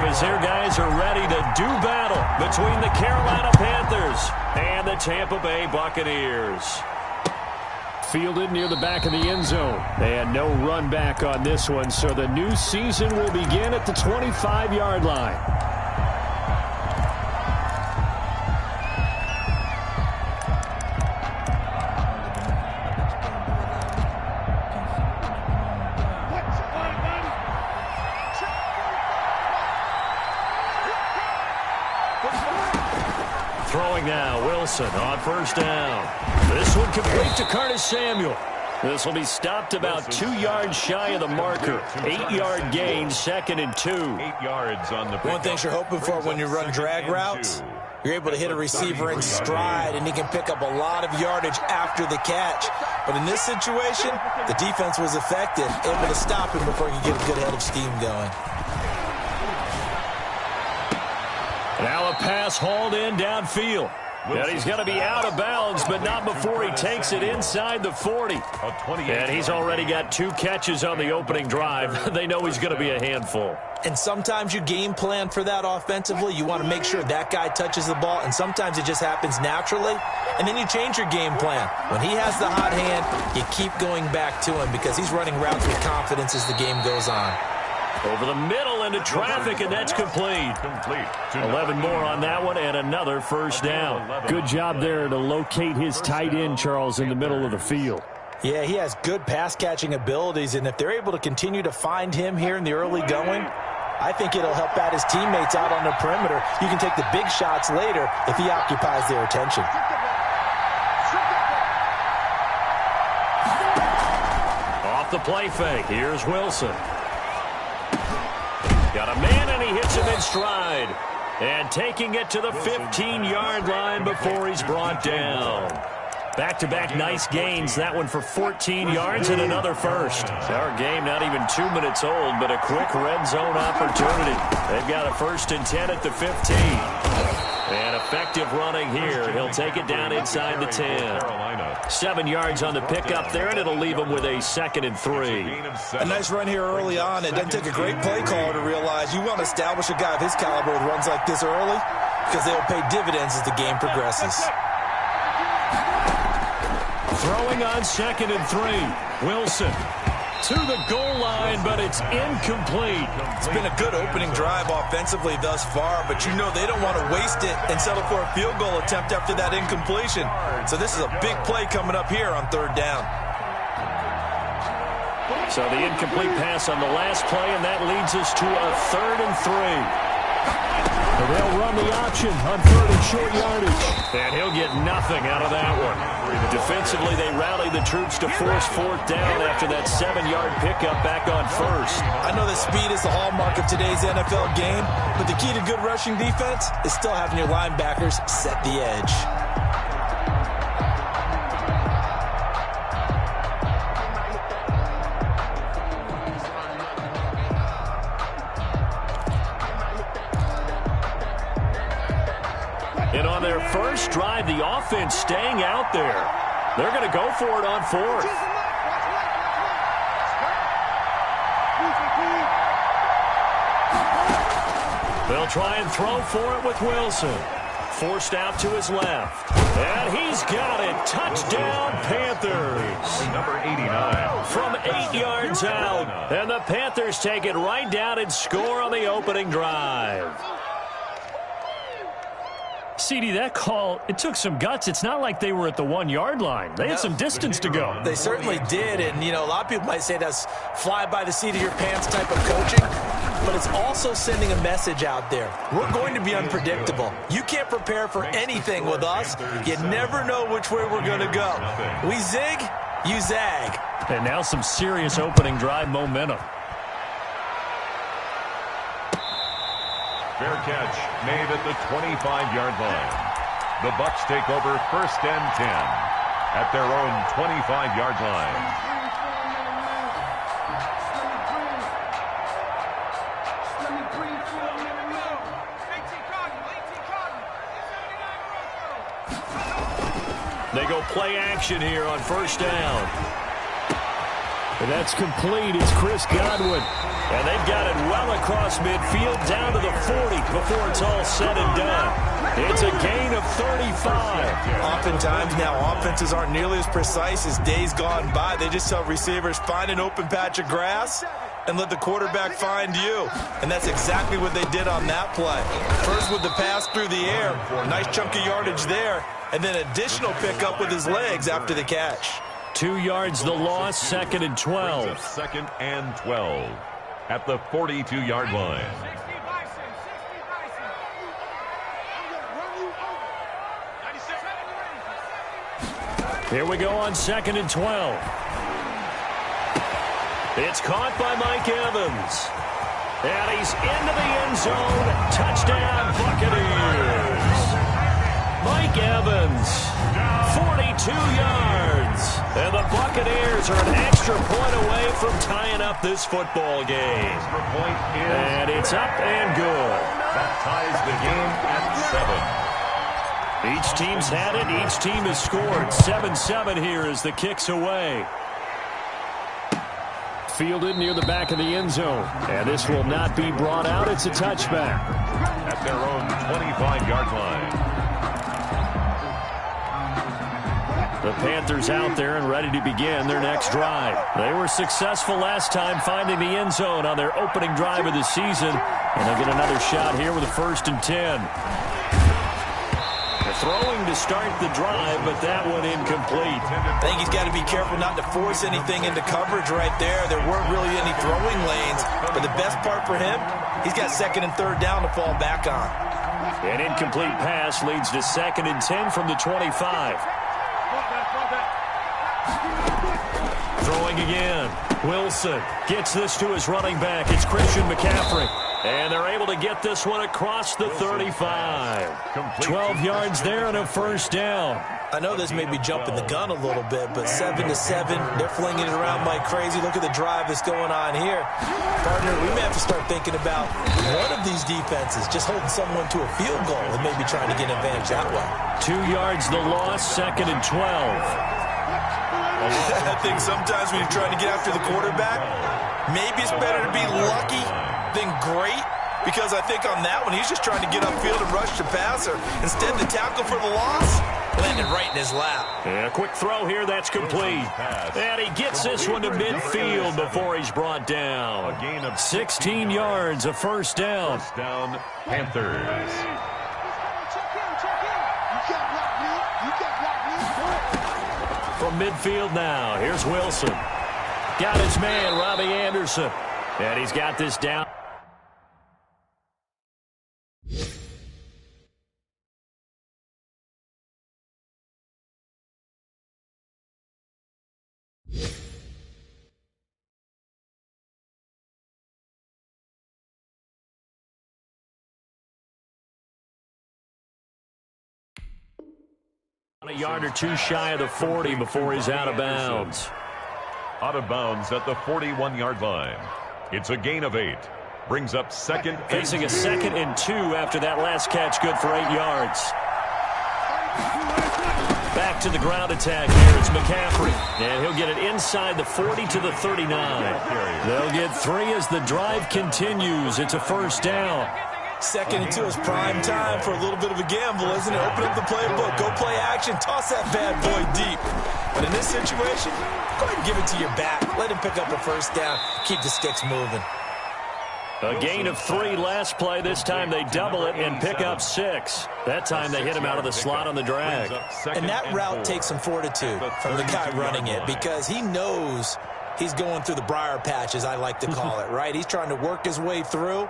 This here, guys, are ready to do battle between the Carolina Panthers and the Tampa Bay Buccaneers. Fielded near the back of the end zone. And no run back on this one, so the new season will begin at the 25-yard line. Throwing now, Wilson on first down. This one complete to Curtis Samuel. This will be stopped about 2 yards shy of the marker. 8-yard gain, 2nd and 2. 8 yards on the pick. One thing you're hoping for when you run drag routes, you're able to hit a receiver in stride, and he can pick up a lot of yardage after the catch. But in this situation, the defense was effective, able to stop him before he could get a good head of steam going. Now a pass hauled in downfield. And he's going to be out of bounds, but not before he takes it inside the 40. And he's already got 2 catches on the opening drive. They know he's going to be a handful. And sometimes you game plan for that offensively. You want to make sure that guy touches the ball, and sometimes it just happens naturally. And then you change your game plan. When he has the hot hand, you keep going back to him because he's running routes with confidence as the game goes on. Over the middle into traffic, and that's complete. 11 more on that one, and another first down. Good job there to locate his tight end, Charles, in the middle of the field. Yeah, he has good pass-catching abilities, and if they're able to continue to find him here in the early going, I think it'll help out his teammates out on the perimeter. You can take the big shots later if he occupies their attention. Off the play fake, here's Wilson. Got a man, and he hits him in stride. And taking it to the 15-yard line before he's brought down. Back-to-back nice gains. That one for 14 yards and another first. Our game not even 2 minutes old, but a quick red zone opportunity. They've got a 1st and 10 at the 15. And effective running here. He'll take it down inside the 10. 7 yards on the pickup there, and it'll leave him with a 2nd and 3. A nice run here early on. It doesn't take a great play caller to realize you want to establish a guy of his caliber with runs like this early because they'll pay dividends as the game progresses. Throwing on 2nd and 3. Wilson to the goal line, but it's incomplete. It's been a good opening drive offensively thus far, but you know they don't want to waste it and settle for a field goal attempt after that incompletion. So this is a big play coming up here on 3rd down. So the incomplete pass on the last play, and that leads us to a 3rd and 3. They'll run the option on 3rd and short yardage. And he'll get nothing out of that one. Defensively, they rally the troops to force 4th down after that 7-yard pickup back on 1st. I know that speed is the hallmark of today's NFL game, but the key to good rushing defense is still having your linebackers set the edge. And on their first drive, the offense staying out there. They're going to go for it on 4th. They'll try and throw for it with Wilson. Forced out to his left. And he's got it. Touchdown, Panthers. Number 89. From 8 yards out. And the Panthers take it right down and score on the opening drive. CD, that call, it took some guts. It's not like they were at the 1-yard line. They had some distance to go. They certainly did, and, you know, a lot of people might say that's fly by the seat of your pants type of coaching, but it's also sending a message out there. We're going to be unpredictable. You can't prepare for anything with us. You never know which way we're going to go. We zig, you zag. And now some serious opening drive momentum. Fair catch made at the 25-yard line. The Bucs take over 1st and 10 at their own 25-yard line. They go play action here on 1st down. And that's complete. It's Chris Godwin. And they've got it well across midfield down to the 40 before it's all said and done. It's a gain of 35. Oftentimes now offenses aren't nearly as precise as days gone by. They just tell receivers, find an open patch of grass and let the quarterback find you. And that's exactly what they did on that play. First with the pass through the air, nice chunk of yardage there, and then additional pickup with his legs after the catch. 2 yards the loss, 2nd and 12. 2nd and 12 at the 42-yard line. Here we go on 2nd and 12. It's caught by Mike Evans. And he's into the end zone. Touchdown, Buccaneers. Mike Evans, 42 yards. And the Buccaneers are an extra point away from tying up this football game. Extra point is and it's up and good. That ties the game at 7. Each team's had it. Each team has scored. 7-7 here as the kick's away. Fielded near the back of the end zone. And this will not be brought out. It's a touchback. At their own 25-yard line. The Panthers out there and ready to begin their next drive. They were successful last time finding the end zone on their opening drive of the season. And they'll get another shot here with a 1st and 10. Throwing to start the drive, but that one incomplete. I think he's got to be careful not to force anything into coverage right there. There weren't really any throwing lanes, but the best part for him, he's got 2nd and 3rd down to fall back on. An incomplete pass leads to 2nd and 10 from the 25. Throwing again. Wilson gets this to his running back. It's Christian McCaffrey. And they're able to get this one across the 35. 12 yards there and a 1st down. I know this may be jumping the gun a little bit, but 7-7, they're flinging it around like crazy. Look at the drive that's going on here. Partner, we may have to start thinking about one of these defenses just holding someone to a field goal and maybe trying to get an advantage that way. 2 yards the loss, 2nd and 12. I think sometimes when you're trying to get after the quarterback, maybe it's better to be lucky than great, because I think on that one, he's just trying to get upfield and rush the passer. Instead, the tackle for the loss landed right in his lap. And a quick throw here, that's complete. And he gets this one to midfield before he's brought down. A gain of 16 yards, a 1st down. 1st down, Panthers. From midfield now, here's Wilson. Got his man, Robbie Anderson. And he's got this down. A yard or two shy of the 40 before he's out of bounds. Out of bounds at the 41-yard line. It's a gain of 8. Brings up 2nd. Facing a 2nd and 2 after that last catch, good for 8 yards. Back to the ground attack here. It's McCaffrey. And he'll get it inside the 40 to the 39. They'll get 3 as the drive continues. It's a 1st down. 2nd and 2 is prime time for a little bit of a gamble, isn't it? Open up the playbook, go play action, toss that bad boy deep. But in this situation, go ahead and give it to your back. Let him pick up a 1st down, keep the sticks moving. A gain of 3 last play. This time they double it and pick up 6. That time they hit him out of the slot on the drag. And that route takes some fortitude from the guy running it, because he knows he's going through the briar patch, as I like to call it, right? He's trying to work his way through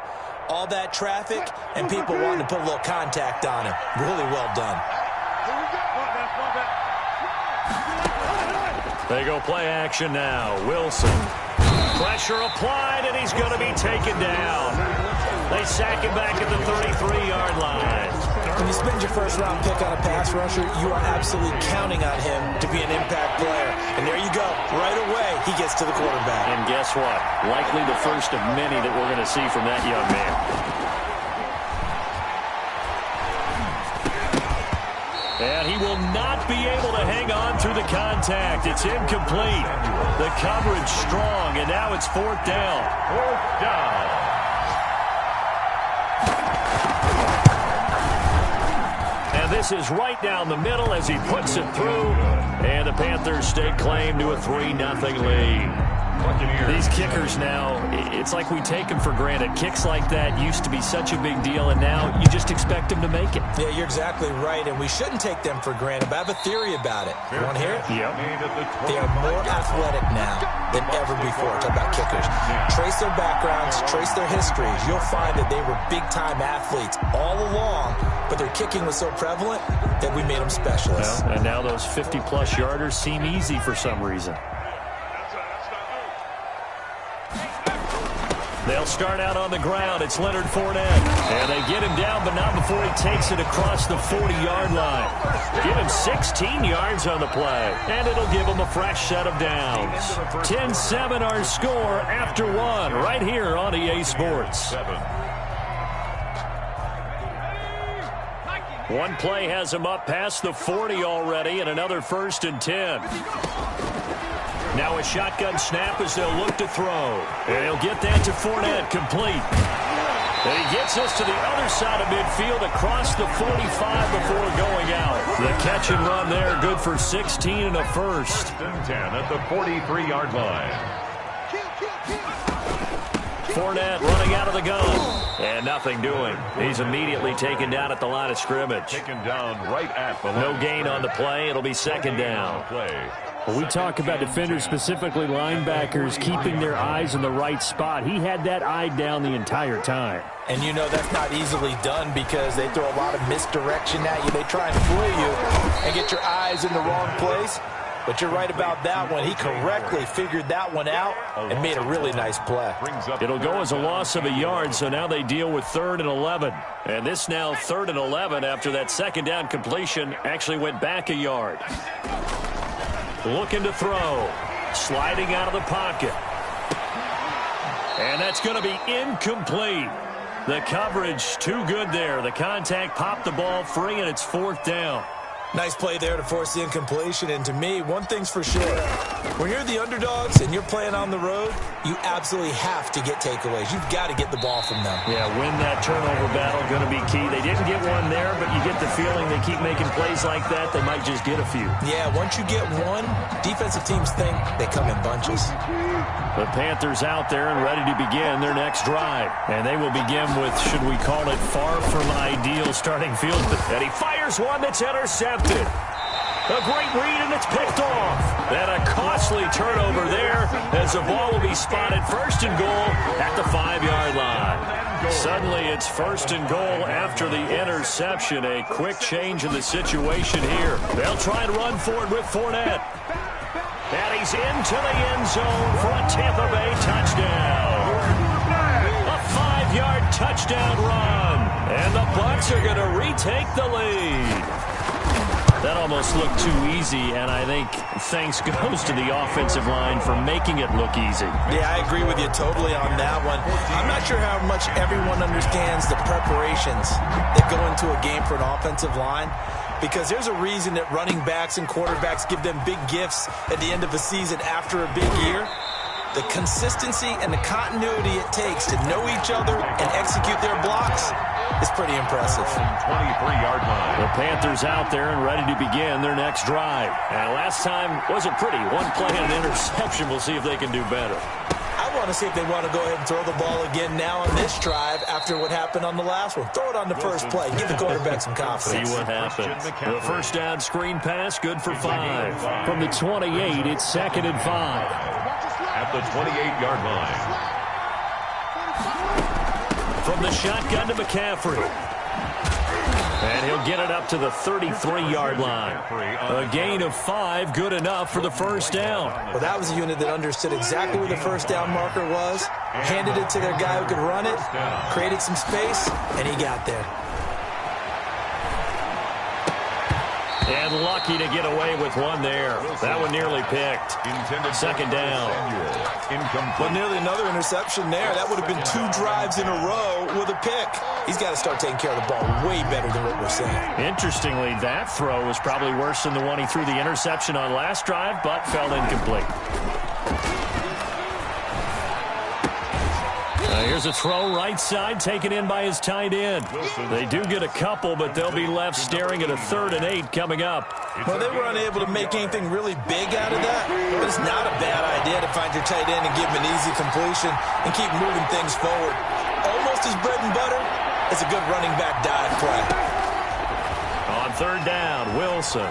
all that traffic and people wanting to put a little contact on him. Really well done. They go play action now. Wilson. Pressure applied, and he's going to be taken down. They sack him back at the 33-yard line. When you spend your 1st-round pick on a pass rusher, you are absolutely counting on him to be an impact player. And there you go. Right away, he gets to the quarterback. And guess what? Likely the first of many that we're going to see from that young man. And he will not be able to hang on through the the contact. It's incomplete. The coverage strong, and now it's fourth down. Fourth down. And this is right down the middle as he puts it through. And the Panthers stake claim to a 3-0 lead. These kickers now, it's like we take them for granted. Kicks like that used to be such a big deal, and now you just expect them to make it. Yeah, you're exactly right, and we shouldn't take them for granted, but I have a theory about it. You want to hear it? Yep. They are more athletic now than ever before. Talk about kickers. Trace their backgrounds, trace their histories. You'll find that they were big-time athletes all along, but their kicking was so prevalent that we made them specialists. Well, and now those 50-plus yarders seem easy for some reason. They'll start out on the ground. It's Leonard Fournette. And they get him down, but not before he takes it across the 40-yard line. Give him 16 yards on the play, and it'll give him a fresh set of downs. 10-7 our score after one right here on EA Sports. One play has him up past the 40 already, and another 1st and 10. Now a shotgun snap as they'll look to throw. And he'll get that to Fournette, complete. And he gets us to the other side of midfield across the 45 before going out. The catch and run there, good for 16 and a first. 10 at the 43-yard line. Fournette running out of the gun. And nothing doing. He's immediately taken down at the line of scrimmage. Taken down right at the line. No gain on the play. It'll be second down. Well, we talk about defenders, specifically linebackers, keeping their eyes in the right spot. He had that eye down the entire time. And you know that's not easily done because they throw a lot of misdirection at you. They try and fool you and get your eyes in the wrong place. But you're right about that one. He correctly figured that one out and made a really nice play. It'll go as a loss of a yard, so now they deal with 3rd and 11. And this now 3rd and 11 after that second down completion actually went back a yard. Looking to throw. Sliding out of the pocket. And that's going to be incomplete. The coverage too good there. The contact popped the ball free, and it's 4th down. Nice play there to force the incompletion. And to me, one thing's for sure. When you're the underdogs and you're playing on the road, you absolutely have to get takeaways. You've got to get the ball from them. Yeah, win that turnover battle, going to be key. They didn't get one there, but you get the feeling they keep making plays like that, they might just get a few. Yeah, once you get one, defensive teams think they come in bunches. The Panthers out there and ready to begin their next drive. And they will begin with, should we call it, far from ideal starting field. And he fires one that's intercepted. A great read, and it's picked off. And a costly turnover there as the ball will be spotted 1st and goal at the 5-yard line. Suddenly it's 1st and goal after the interception. A quick change in the situation here. They'll try and run forward with Fournette. And he's into the end zone for a Tampa Bay touchdown. A 5-yard touchdown run. And the Bucs are going to retake the lead. That almost looked too easy, and I think thanks goes to the offensive line for making it look easy. Yeah, I agree with you totally on that one. I'm not sure how much everyone understands the preparations that go into a game for an offensive line, because there's a reason that running backs and quarterbacks give them big gifts at the end of a season after a big year. The consistency and the continuity it takes to know each other and execute their blocks is pretty impressive. 23-yard line. The Panthers out there and ready to begin their next drive. And last time wasn't pretty. One play and an interception. We'll see if they can do better. I want to see if they want to go ahead and throw the ball again now on this drive after what happened on the last one. Throw it on the first play. Give the quarterback some confidence. See what happens. The first down screen pass, good for 5. From the 28, it's 2nd and 5. At the 28-yard line. From the shotgun to McCaffrey. And he'll get it up to the 33-yard line. A gain of 5, good enough for the first down. Well, that was a unit that understood exactly where the first down marker was, handed it to their guy who could run it, created some space, and he got there. And lucky to get away with one there. That one nearly picked. Second down. But nearly another interception there. That would have been 2 drives in a row with a pick. He's got to start taking care of the ball way better than what we're seeing. Interestingly, that throw was probably worse than the one he threw the interception on last drive, but fell incomplete. Here's a throw right side taken in by his tight end. They do get a couple, but they'll be left staring at a 3rd and 8 coming up. Well, they were unable to make anything really big out of that, but it's not a bad idea to find your tight end and give him an easy completion and keep moving things forward. Almost his bread and butter. It's a good running back dive play. On 3rd down, Wilson.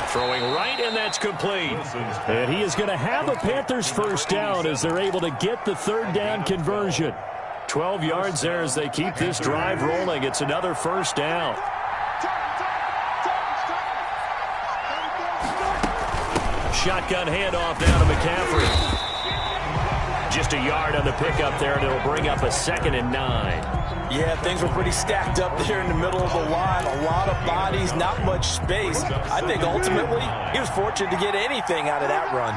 Throwing right, and that's complete. And he is going to have a Panthers first down as they're able to get the 3rd down conversion. 12 yards there as they keep this drive rolling. It's another first down. Shotgun handoff down to McCaffrey. Just a yard on the pickup there, and it'll bring up a 2nd and 9. Yeah, things were pretty stacked up there in the middle of the line. A lot of bodies, not much space. I think ultimately he was fortunate to get anything out of that run.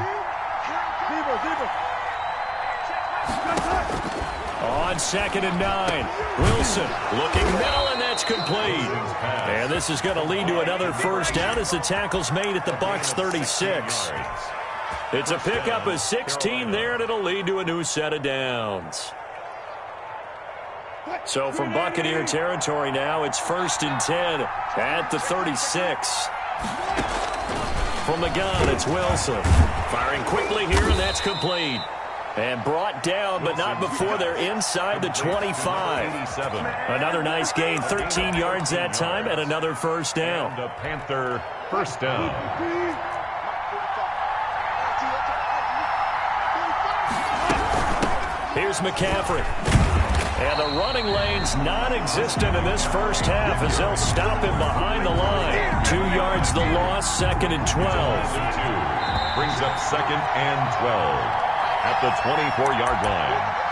On 2nd and 9, Wilson looking middle, and that's complete. And this is going to lead to another first down as the tackle's made at the Bucs 36. It's a pickup of 16 there, and it'll lead to a new set of downs. So from Buccaneer territory now, it's 1st and 10 at the 36. From the gun, it's Wilson. Firing quickly here, and that's complete. And brought down, but not before they're inside the 25. Another nice gain, 13 yards that time, and another first down. The Panther first down. Here's McCaffrey. And the running lane's non-existent in this first half as they'll stop him behind the line. 2 yards the loss, 2nd and 12. Brings up 2nd and 12 at the 24-yard line.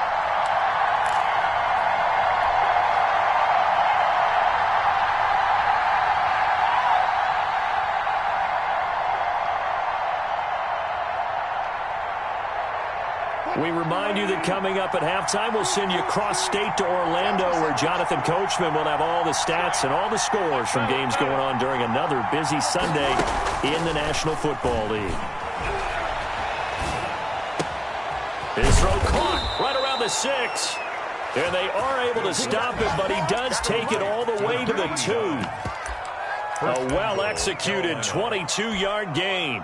We remind you that coming up at halftime, we'll send you cross-state to Orlando, where Jonathan Coachman will have all the stats and all the scores from games going on during another busy Sunday in the National Football League. His throw caught right around the 6. And they are able to stop him, but he does take it all the way to the 2. A well-executed 22-yard gain.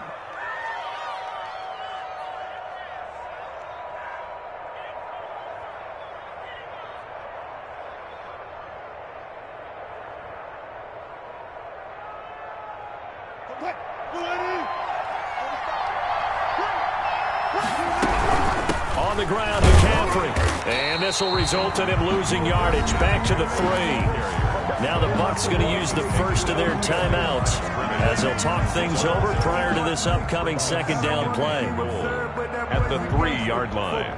On the ground, McCaffrey. And this will result in him losing yardage. Back to the 3. Now the Bucs going to use the first of their timeouts as they'll talk things over prior to this upcoming 2nd down play. At the 3-yard line.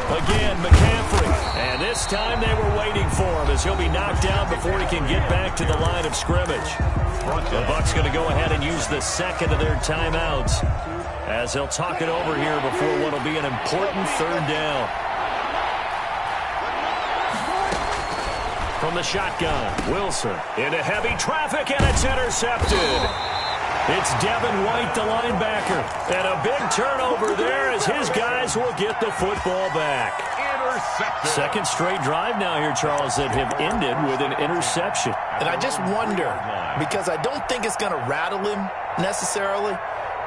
Again, McCaffrey. And this time they were waiting for him as he'll be knocked down before he can get back to the line of scrimmage. The Bucs going to go ahead and use the 2nd of their timeouts as they'll talk it over here before what will be an important 3rd down. From the shotgun, Wilson into heavy traffic, and it's intercepted. It's Devin White, the linebacker. And a big turnover there as his guys will get the football back. Intercepted. 2nd straight drive now here, Charles, that have ended with an interception. And I just wonder, because I don't think it's going to rattle him necessarily,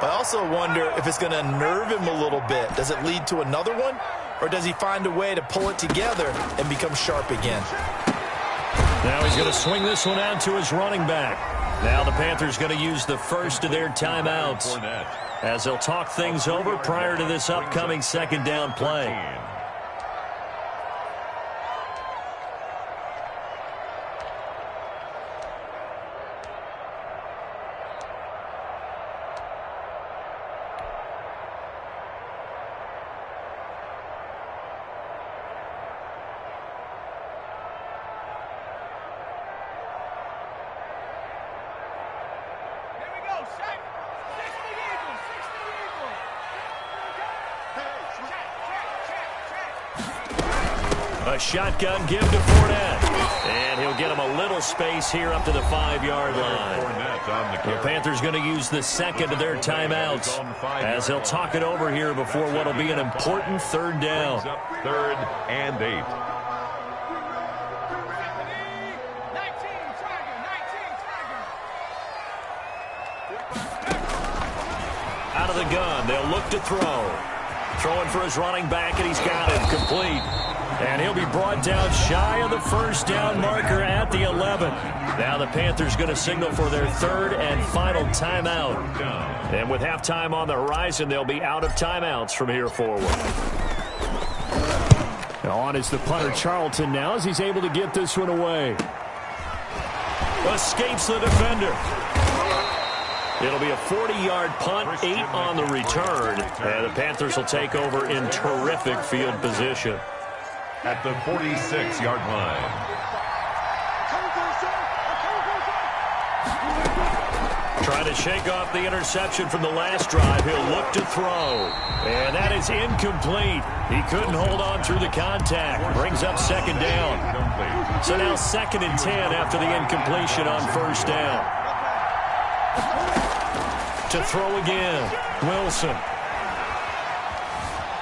but I also wonder if it's going to unnerve him a little bit. Does it lead to another one? Or does he find a way to pull it together and become sharp again? Now he's going to swing this one out to his running back. Now the Panthers going to use the first of their timeouts as they'll talk things over prior to this upcoming 2nd down play. A shotgun give to Fournette. And he'll get him a little space here up to the 5-yard line. The Panthers going to use the second of their timeouts as they'll talk it over here before what will be an important third down. 3rd and 8. Out of the gun, they'll look to throw. Throwing for his running back, and he's got it complete. And he'll be brought down shy of the first down marker at the 11. Now the Panthers going to signal for their third and final timeout. And with halftime on the horizon, they'll be out of timeouts from here forward. Now on is the punter Charlton now as he's able to get this one away. Escapes the defender. It'll be a 40-yard punt, 8 on the return. And the Panthers will take over in terrific field position. At the 46-yard line. Trying to shake off the interception from the last drive. He'll look to throw. And that is incomplete. He couldn't hold on through the contact. Brings up second down. So now 2nd and 10 after the incompletion on first down. To throw again. Wilson.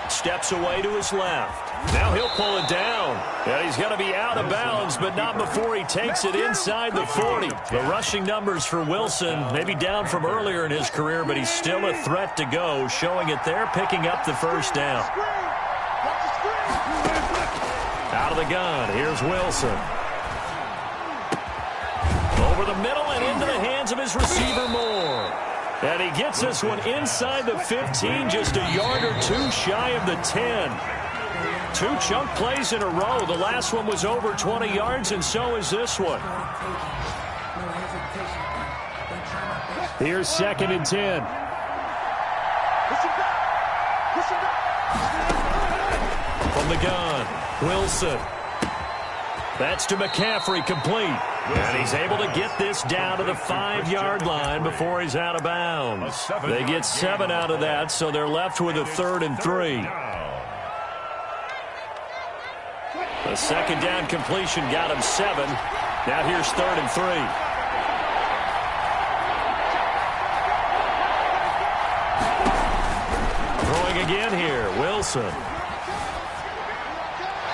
Steps away to his left. Now he'll pull it down. And he's going to be out of bounds, but not before he takes it inside the 40. The rushing numbers for Wilson maybe down from earlier in his career, but he's still a threat to go, showing it there, picking up the first down. Out of the gun, here's Wilson. Over the middle and into the hands of his receiver Moore. And he gets this one inside the 15, just a yard or two shy of the 10. 2 chunk plays in a row. The last one was over 20 yards, and so is this one. Here's 2nd and 10. From the gun, Wilson. That's to McCaffrey, complete. And he's able to get this down to the 5-yard line before he's out of bounds. They get 7 out of that, so they're left with a 3rd and 3. The second down completion got him 7. Now here's 3rd and 3. Throwing again here, Wilson.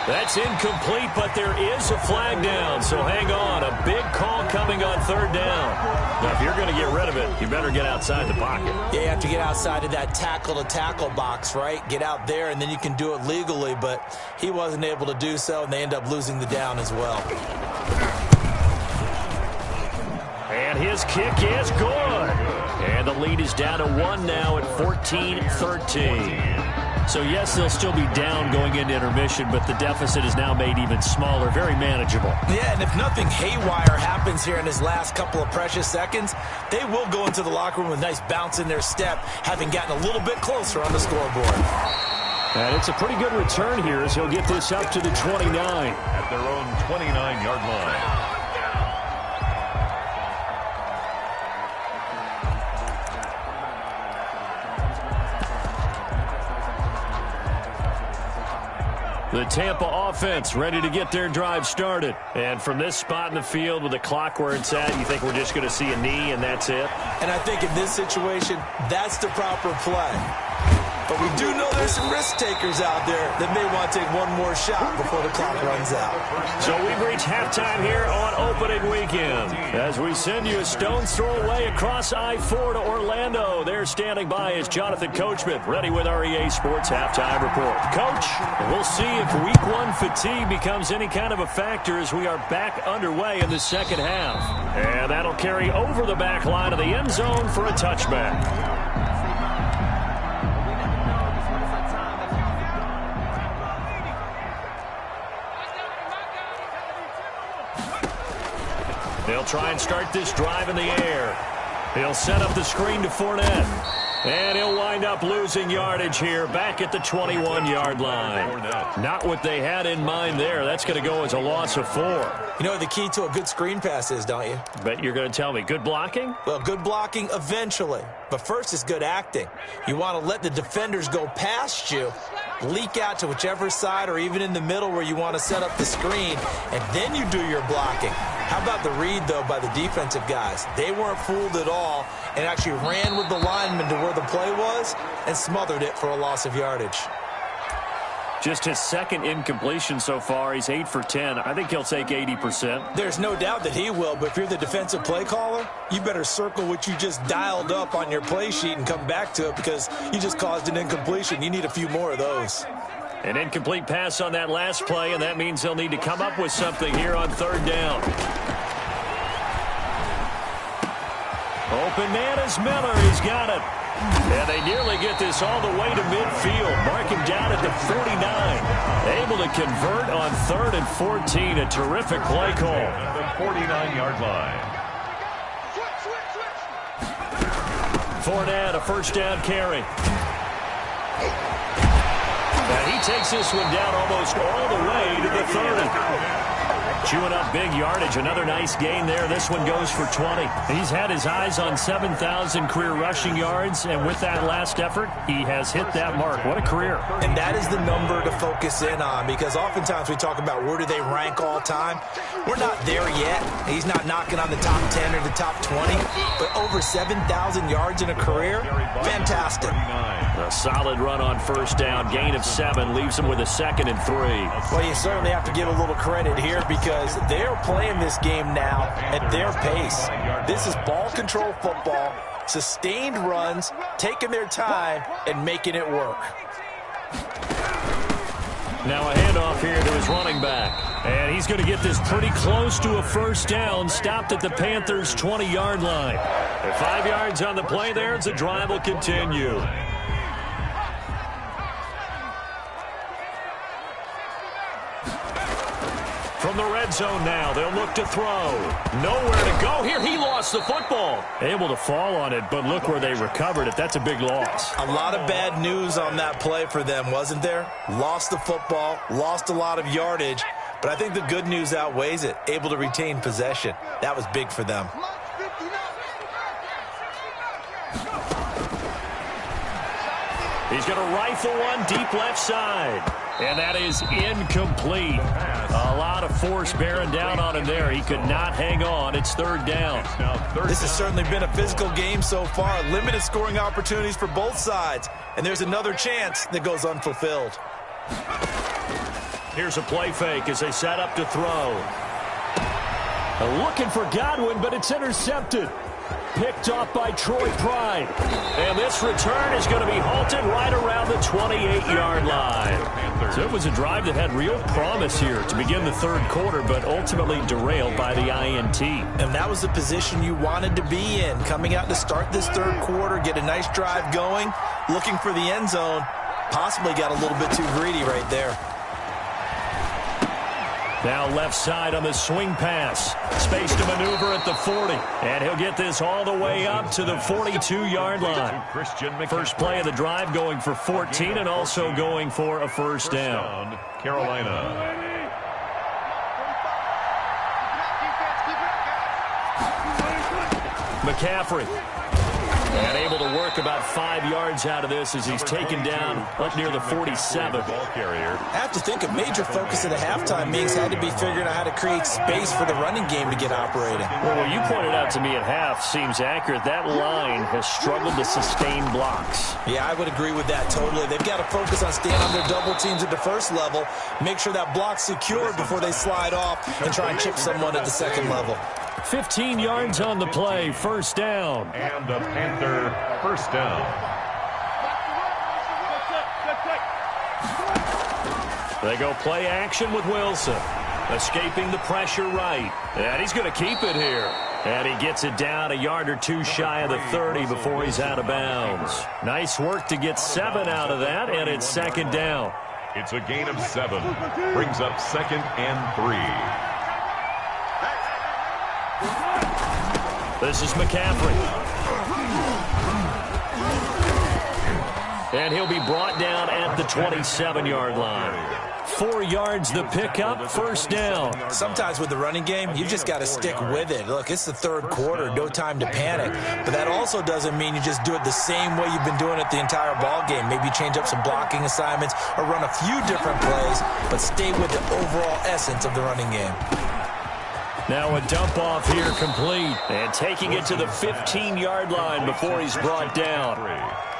That's incomplete, but there is a flag down, so hang on. A big call coming on 3rd down. Now, if you're going to get rid of it, you better get outside the pocket. Yeah, you have to get outside of that tackle-to-tackle box, right? Get out there, and then you can do it legally, but he wasn't able to do so, and they end up losing the down as well. And his kick is good. And the lead is down to 1 now at 14-13. So, yes, they'll still be down going into intermission, but the deficit is now made even smaller, very manageable. Yeah, and if nothing haywire happens here in his last couple of precious seconds, they will go into the locker room with a nice bounce in their step, having gotten a little bit closer on the scoreboard. And it's a pretty good return here as he'll get this up to the 29. At their own 29-yard line. The Tampa offense ready to get their drive started. And from this spot in the field with the clock where it's at, you think we're just going to see a knee and that's it? And I think in this situation, that's the proper play. But we do know there's some risk takers out there that may want to take one more shot before the clock runs out. So we've reached halftime here on opening weekend. As we send you a stone's throw away across I-4 to Orlando. There standing by is Jonathan Coachman, ready with our EA Sports Halftime Report. Coach, we'll see if Week 1 fatigue becomes any kind of a factor as we are back underway in the second half. And that'll carry over the back line of the end zone for a touchback. They'll try and start this drive in the air. He'll set up the screen to Fournette. And he'll wind up losing yardage here back at the 21-yard line. Not what they had in mind there. That's going to go as a loss of 4. You know what the key to a good screen pass is, don't you? Bet you're going to tell me. Good blocking? Well, good blocking eventually. But first is good acting. You want to let the defenders go past you leak out to whichever side or even in the middle where you want to set up the screen, and then you do your blocking. How about the read, though, by the defensive guys? They weren't fooled at all and actually ran with the lineman to where the play was and smothered it for a loss of yardage. Just his second incompletion so far. He's 8 for 10. I think he'll take 80%. There's no doubt that he will, but if you're the defensive play caller, you better circle what you just dialed up on your play sheet and come back to it because you just caused an incompletion. You need a few more of those. An incomplete pass on that last play, and that means they'll need to come up with something here on third down. Open man is Miller. He's got it. And they nearly get this all the way to midfield. Mark him down at the 49. Able to convert on 3rd and 14. A terrific play call. The 49-yard line. Fournette, a first down carry. And he takes this one down almost all the way to the 30. Chewing up big yardage. Another nice gain there. This one goes for 20. He's had his eyes on 7,000 career rushing yards, and with that last effort, he has hit that mark. What a career. And that is the number to focus in on, because oftentimes we talk about where do they rank all time. We're not there yet. He's not knocking on the top 10 or the top 20, but over 7,000 yards in a career, fantastic. A solid run on first down. Gain of 7 leaves him with a 2nd and 3. Well, you certainly have to give a little credit here because they're playing this game now at their pace. This is ball control football, sustained runs, taking their time, and making it work. Now a handoff here to his running back. And he's going to get this pretty close to a first down. Stopped at the Panthers' 20-yard line. 5 yards on the play there as the drive will continue. From the red zone now, they'll look to throw. Nowhere to go here. He lost the football. Able to fall on it, but look where they recovered it. That's a big loss. A lot of bad news on that play for them, wasn't there? Lost the football, lost a lot of yardage, but I think the good news outweighs it. Able to retain possession. That was big for them. He's going to rifle one deep left side. And that is incomplete. A lot of force bearing down on him there. He could not hang on. It's third down. This has certainly been a physical game so far. Limited scoring opportunities for both sides. And there's another chance that goes unfulfilled. Here's a play fake as they set up to throw. Looking for Godwin, but it's intercepted. Picked off by Troy Pride. And this return is going to be halted right around the 28-yard line. So it was a drive that had real promise here to begin the third quarter, but ultimately derailed by the INT. And that was the position you wanted to be in. Coming out to start this third quarter, get a nice drive going, looking for the end zone. Possibly got a little bit too greedy right there. Now left side on the swing pass. Space to maneuver at the 40. And he'll get this all the way up to the 42-yard line. First play of the drive going for 14 and also going for a first down. Carolina. McCaffrey. And able to work about 5 yards out of this as he's taken down up near the 47. I have to think a major focus at the halftime meetings had to be figuring out how to create space for the running game to get operating. Well, what you pointed out to me at half seems accurate. That line has struggled to sustain blocks. Yeah, I would agree with that totally. They've got to focus on staying on their double teams at the first level, make sure that block's secured before they slide off and try and chip someone at the second level. 15 yards on the play, first down. And a Panther first down. They go play action with Wilson. Escaping the pressure right. And he's going to keep it here. And he gets it down a yard or two shy of the 30 before he's out of bounds. Nice work to get 7 out of that, and it's second down. It's a gain of 7. Brings up 2nd and 3. This is McCaffrey. And he'll be brought down at the 27-yard line. 4 yards the pickup, first down. Sometimes with the running game, you just got to stick with it. Look, it's the third quarter, no time to panic. But that also doesn't mean you just do it the same way you've been doing it the entire ball game. Maybe change up some blocking assignments or run a few different plays, but stay with the overall essence of the running game. Now a dump off here complete. And taking it to the 15-yard line before he's brought down.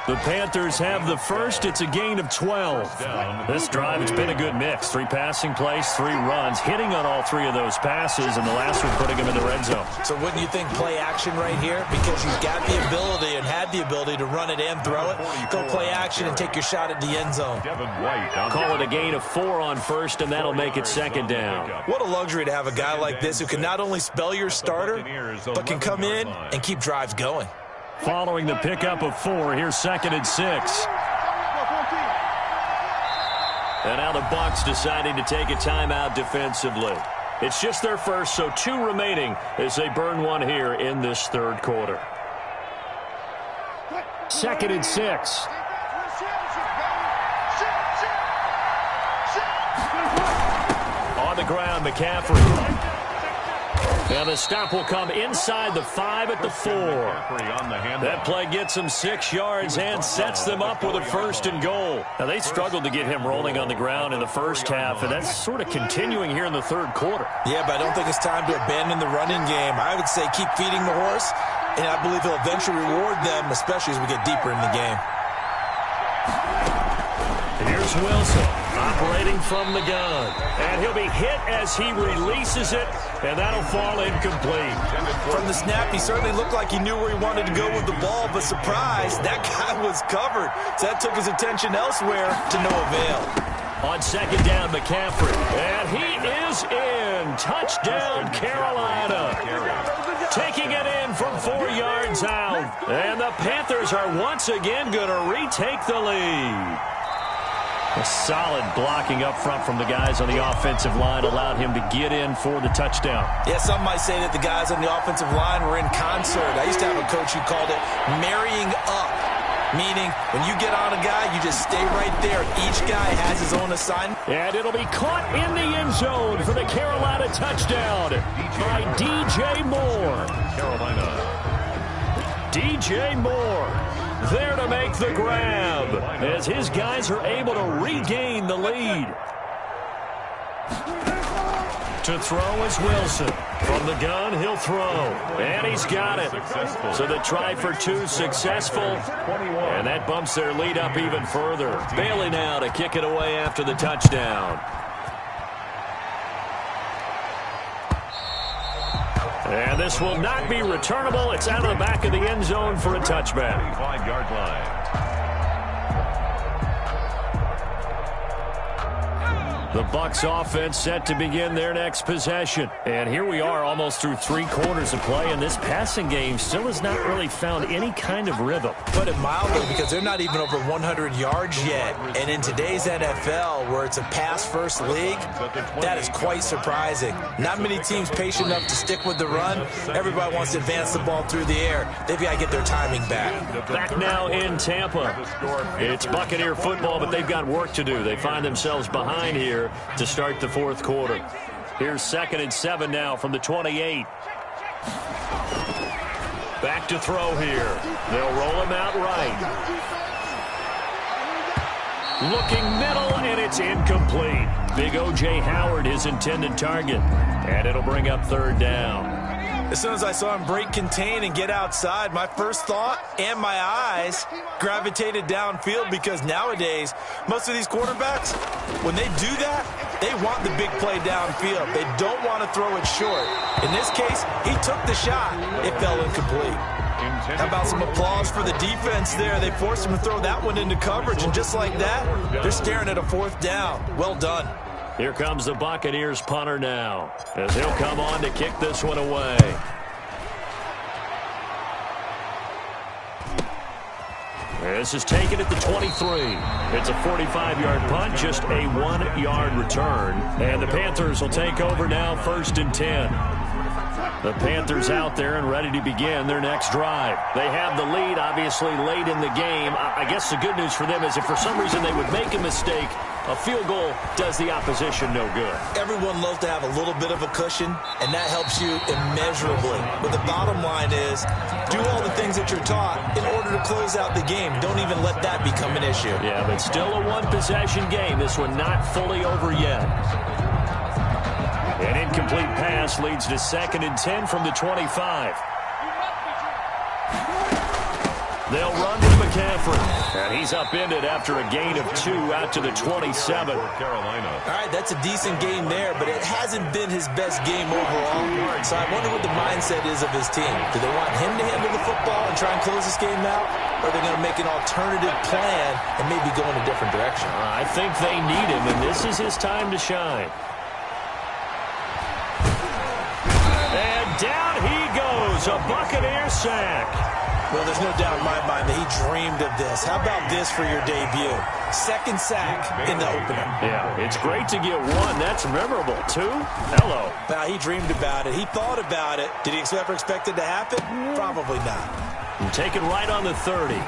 The Panthers have the first. It's a gain of 12. This drive, it's been a good mix. 3 passing plays, 3 runs, hitting on all 3 of those passes, and the last one putting him in the red zone. So wouldn't you think play action right here? Because you've got the ability and had the ability to run it and throw it. Go play action and take your shot at the end zone. Call it a gain of 4 on first, and that'll make it second down. What a luxury to have a guy like this who can not only spell your starter, but can come in and keep drives going. Following the pickup of 4, here's 2nd and 6. And now the Bucs deciding to take a timeout defensively. It's just their first, so 2 remaining as they burn one here in this third quarter. 2nd and 6. On the ground, McCaffrey. And the stop will come inside the 5 at the 4. That play gets them 6 yards and sets them up with a 1st and goal. Now, they struggled to get him rolling on the ground in the first half, and that's sort of continuing here in the third quarter. Yeah, but I don't think it's time to abandon the running game. I would say keep feeding the horse, and I believe he'll eventually reward them, especially as we get deeper in the game. Here's Wilson operating from the gun. And he'll be hit as he releases it, and that'll fall incomplete. From the snap, he certainly looked like he knew where he wanted to go with the ball, but surprise, that guy was covered. So that took his attention elsewhere to no avail. On 2nd down, McCaffrey. And he is in. Touchdown, Carolina. Taking it in from 4 yards out. And the Panthers are once again going to retake the lead. A solid blocking up front from the guys on the offensive line allowed him to get in for the touchdown. Yeah, some might say that the guys on the offensive line were in concert. I used to have a coach who called it marrying up, meaning when you get on a guy, you just stay right there. Each guy has his own assignment. And it'll be caught in the end zone for the Carolina touchdown by DJ Moore. DJ Moore there to make the grab as his guys are able to regain the lead. To throw is Wilson. From the gun, he'll throw. And he's got it. So the try for 2 successful. And that bumps their lead up even further. Bailey now to kick it away after the touchdown. And this will not be returnable. It's out of the back of the end zone for a touchback. 5-yard line. The Bucs offense set to begin their next possession. And here we are almost through 3 quarters of play, and this passing game still has not really found any kind of rhythm. Put it mildly, because they're not even over 100 yards yet. And in today's NFL, where it's a pass-first league, that is quite surprising. Not many teams patient enough to stick with the run. Everybody wants to advance the ball through the air. They've got to get their timing back. Back now in Tampa. It's Buccaneer football, but they've got work to do. They find themselves behind here to start the fourth quarter. Here's 2nd and 7 now from the 28. Back to throw here. They'll roll him out right. Looking middle, and it's incomplete. Big O.J. Howard, his intended target. And it'll bring up 3rd down. As soon as I saw him break contain and get outside, my first thought and my eyes gravitated downfield, because nowadays, most of these quarterbacks, when they do that, they want the big play downfield. They don't want to throw it short. In this case, he took the shot. It fell incomplete. How about some applause for the defense there? They forced him to throw that one into coverage, and just like that, they're staring at a 4th down. Well done. Here comes the Buccaneers punter now, as he'll come on to kick this one away. This is taken at the 23. It's a 45-yard punt, just a 1-yard return. And the Panthers will take over now, 1st and 10. The Panthers out there and ready to begin their next drive. They have the lead, obviously, late in the game. I guess the good news for them is if for some reason they would make a mistake, a field goal does the opposition no good. Everyone loves to have a little bit of a cushion, and that helps you immeasurably. But the bottom line is, do all the things that you're taught in order to close out the game. Don't even let that become an issue. Yeah, but still a one-possession game. This one not fully over yet. An incomplete pass leads to 2nd and 10 from the 25. They'll run to McCaffrey. And he's upended after a gain of 2 out to the 27. Carolina. All right, that's a decent game there, but it hasn't been his best game overall. So I wonder what the mindset is of his team. Do they want him to handle the football and try and close this game out? Or are they going to make an alternative plan and maybe go in a different direction? I think they need him, and this is his time to shine. And down he goes, a Buccaneer sack. Well, there's no doubt in my mind that he dreamed of this. How about this for your debut? 2nd sack in the opener. Yeah, it's great to get 1. That's memorable. 2? Hello. Now, he dreamed about it. He thought about it. Did he ever expect it to happen? Probably not. And taken right on the 30.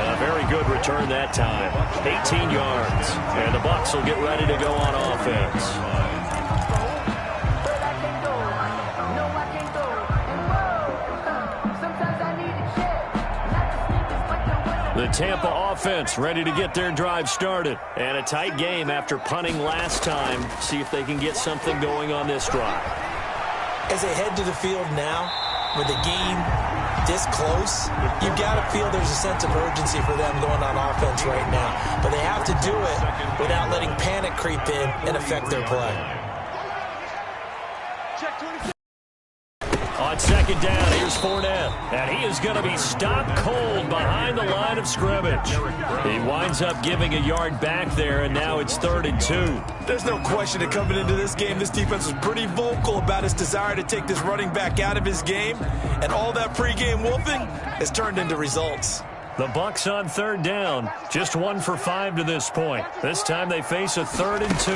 A very good return that time. 18 yards. And the Bucs will get ready to go on offense. The Tampa offense ready to get their drive started. And a tight game after punting last time. See if they can get something going on this drive. As they head to the field now, with the game this close, you've got to feel there's a sense of urgency for them going on offense right now. But they have to do it without letting panic creep in and affect their play. On 2nd down, here's Fournette. And he is going to be stopped cold behind the line of scrimmage. He winds up giving a yard back there, and now it's 3rd and 2. There's no question that coming into this game, this defense was pretty vocal about its desire to take this running back out of his game. And all that pregame wolfing has turned into results. The Bucs on 3rd down. Just 1 for 5 to this point. This time they face a 3rd and 2.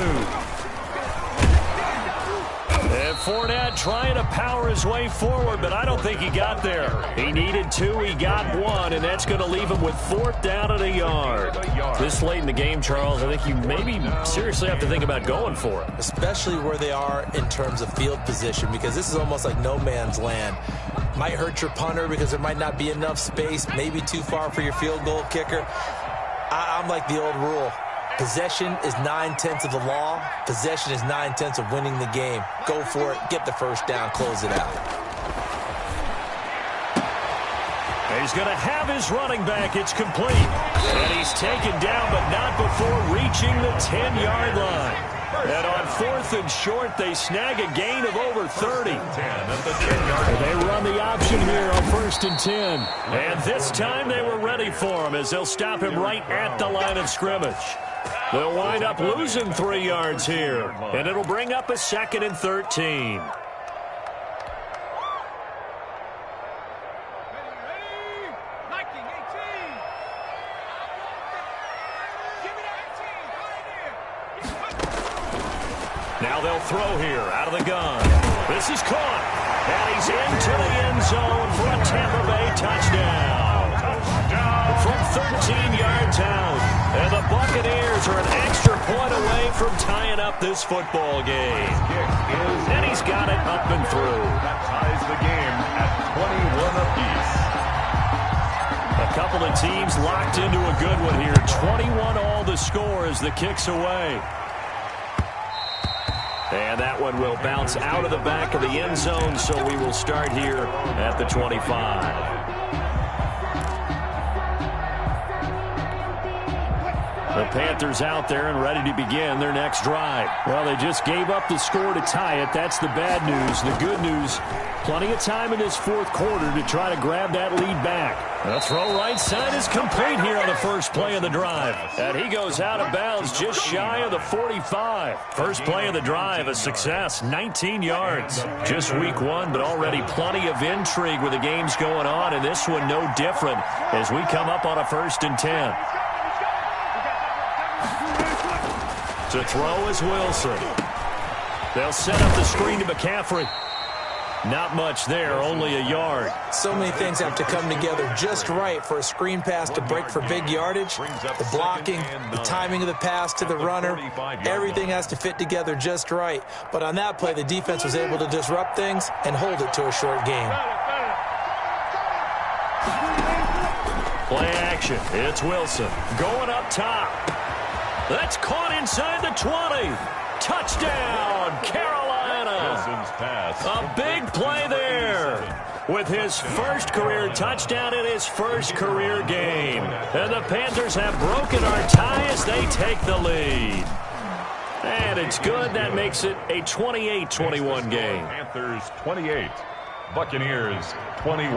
And Fournette trying to power his way forward, but I don't think he got there. He needed 2, he got 1, and that's going to leave him with 4th down and a yard. This late in the game, Charles, I think you maybe seriously have to think about going for it. Especially where they are in terms of field position, because this is almost like no man's land. Might hurt your punter because there might not be enough space, maybe too far for your field goal kicker. I'm like the old rule. Possession is 9/10 of the law. Possession is 9/10 of winning the game. Go for it. Get the first down. Close it out. He's going to have his running back. It's complete. And he's taken down, but not before reaching the 10-yard line. And on 4th and short, they snag a gain of over 30. They run the option here on 1st and 10. And this time they were ready for him as they'll stop him right at the line of scrimmage. They'll wind up losing 3 yards here. And it'll bring up a 2nd and 13. Now they'll throw here out of the gun. This is caught. And he's into the end zone for a Tampa Bay touchdown. From 13 yards out. And the Buccaneers are an extra point away from tying up this football game. And he's got it up and through. That ties the game at 21 apiece. A couple of teams locked into a good one here. 21 all the score as the kick's away. And that one will bounce out of the back of the end zone, so we will start here at the 25. The Panthers out there and ready to begin their next drive. Well, they just gave up the score to tie it. That's the bad news. The good news, plenty of time in this 4th quarter to try to grab that lead back. The throw right side is complete here on the first play of the drive. And he goes out of bounds just shy of the 45. First play of the drive, a success, 19 yards. Just week 1, but already plenty of intrigue with the games going on, and this one no different as we come up on a 1st and 10. To throw is Wilson. They'll set up the screen to McCaffrey. Not much there, only a yard. So many things have to come together just right for a screen pass to break for big yardage. The blocking, the timing of the pass to the runner, everything has to fit together just right. But on that play, the defense was able to disrupt things and hold it to a short game. Play action. It's Wilson going up top. That's caught inside the 20. Touchdown, Carolina. Wilson's pass. A big play there with his first career touchdown in his first career game. And the Panthers have broken our tie as they take the lead. And it's good. That makes it a 28-21 game. Panthers 28, Buccaneers 21.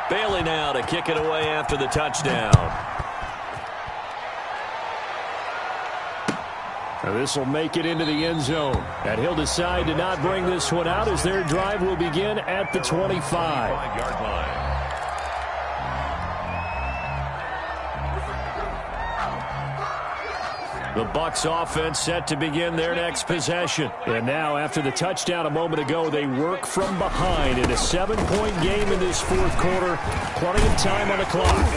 Bailey now to kick it away after the touchdown. This will make it into the end zone. And he'll decide to not bring this one out as their drive will begin at the 25. 5-yard line. The Bucs offense set to begin their next possession. And now, after the touchdown a moment ago, they work from behind in a 7-point game in this fourth quarter. Plenty of time on the clock.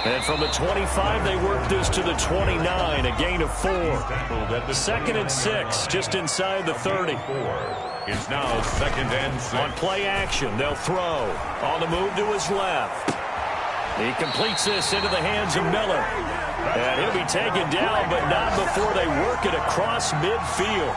And from the 25, they work this to the 29, a gain of 4. 2nd and 6, just inside the 30. It's now 2nd and 6. On play action, they'll throw. On the move to his left. He completes this into the hands of Miller. And he'll be taken down, but not before they work it across midfield.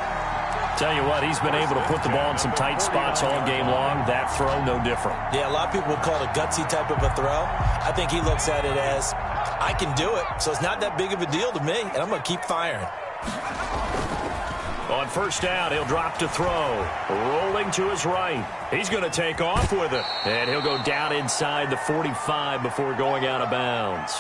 Tell you what, he's been able to put the ball in some tight spots all game long. That throw, no different. Yeah, a lot of people would call it a gutsy type of a throw. I think he looks at it as, I can do it, so it's not that big of a deal to me, and I'm going to keep firing. On first down, he'll drop to throw. Rolling to his right. He's going to take off with it. And he'll go down inside the 45 before going out of bounds.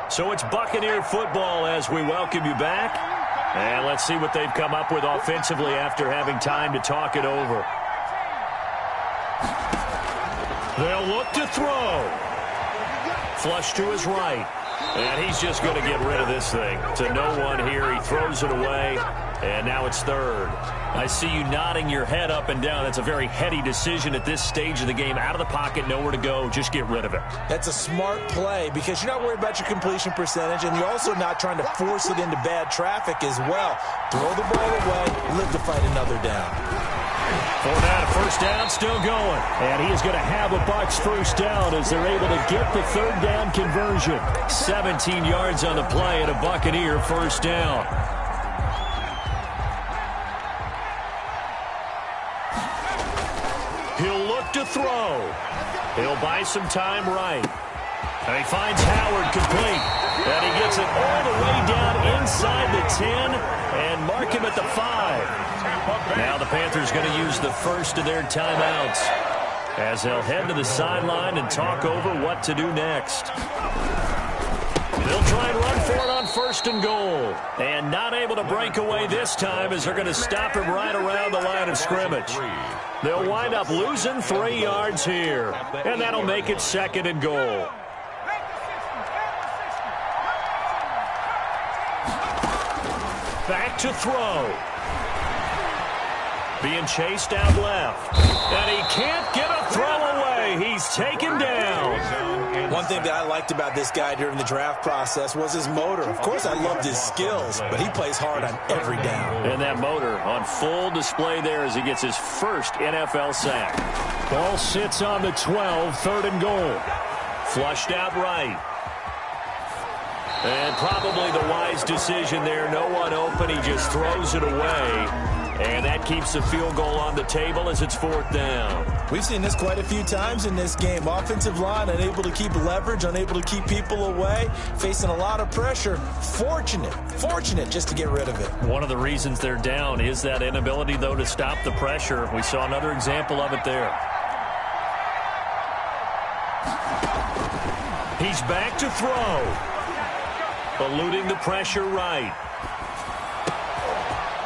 So it's Buccaneer football as we welcome you back. And let's see what they've come up with offensively after having time to talk it over. They'll look to throw. Flush to his right. And he's just going to get rid of this thing. To no one here. He throws it away. And now it's 3rd. I see you nodding your head up and down. That's a very heady decision at this stage of the game. Out of the pocket, nowhere to go. Just get rid of it. That's a smart play because you're not worried about your completion percentage, and you're also not trying to force it into bad traffic as well. Throw the ball away, live to fight another down. Fournette, first down, still going. And he is going to have a Bucs first down as they're able to get the 3rd down conversion. 17 yards on the play and a Buccaneer first down. He'll look to throw. He'll buy some time right. And he finds Howard complete. And he gets it all the way down inside the 10 and mark him at the 5. Now the Panthers going to use the first of their timeouts as they'll head to the sideline and talk over what to do next. They'll try and run for it on 1st and goal. And not able to break away this time as they're going to stop him right around the line of scrimmage. They'll wind up losing 3 yards here. And that'll make it 2nd and goal. Back to throw. Being chased out left. And he can't get a throw away. He's taken down. One thing that I liked about this guy during the draft process was his motor. Of course, I loved his skills, but he plays hard on every down. And that motor on full display there as he gets his first NFL sack. Ball sits on the 12, 3rd and goal. Flushed out right. And probably the wise decision there. No one open. He just throws it away. And that keeps the field goal on the table as it's 4th down. We've seen this quite a few times in this game. Offensive line unable to keep leverage, unable to keep people away, facing a lot of pressure. Fortunate just to get rid of it. One of the reasons they're down is that inability, though, to stop the pressure. We saw another example of it there. He's back to throw. Eluding the pressure right.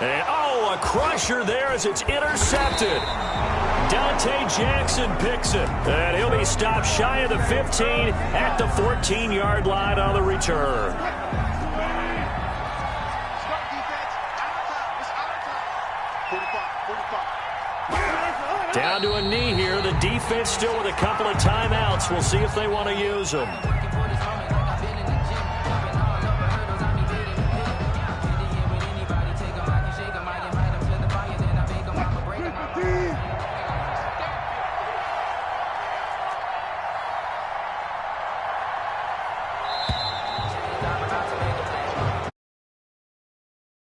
And, oh, a crusher there as it's intercepted. Dante Jackson picks it. And he'll be stopped shy of the 15 at the 14-yard line on the return. Down to a knee here. The defense still with a couple of timeouts. We'll see if they want to use them.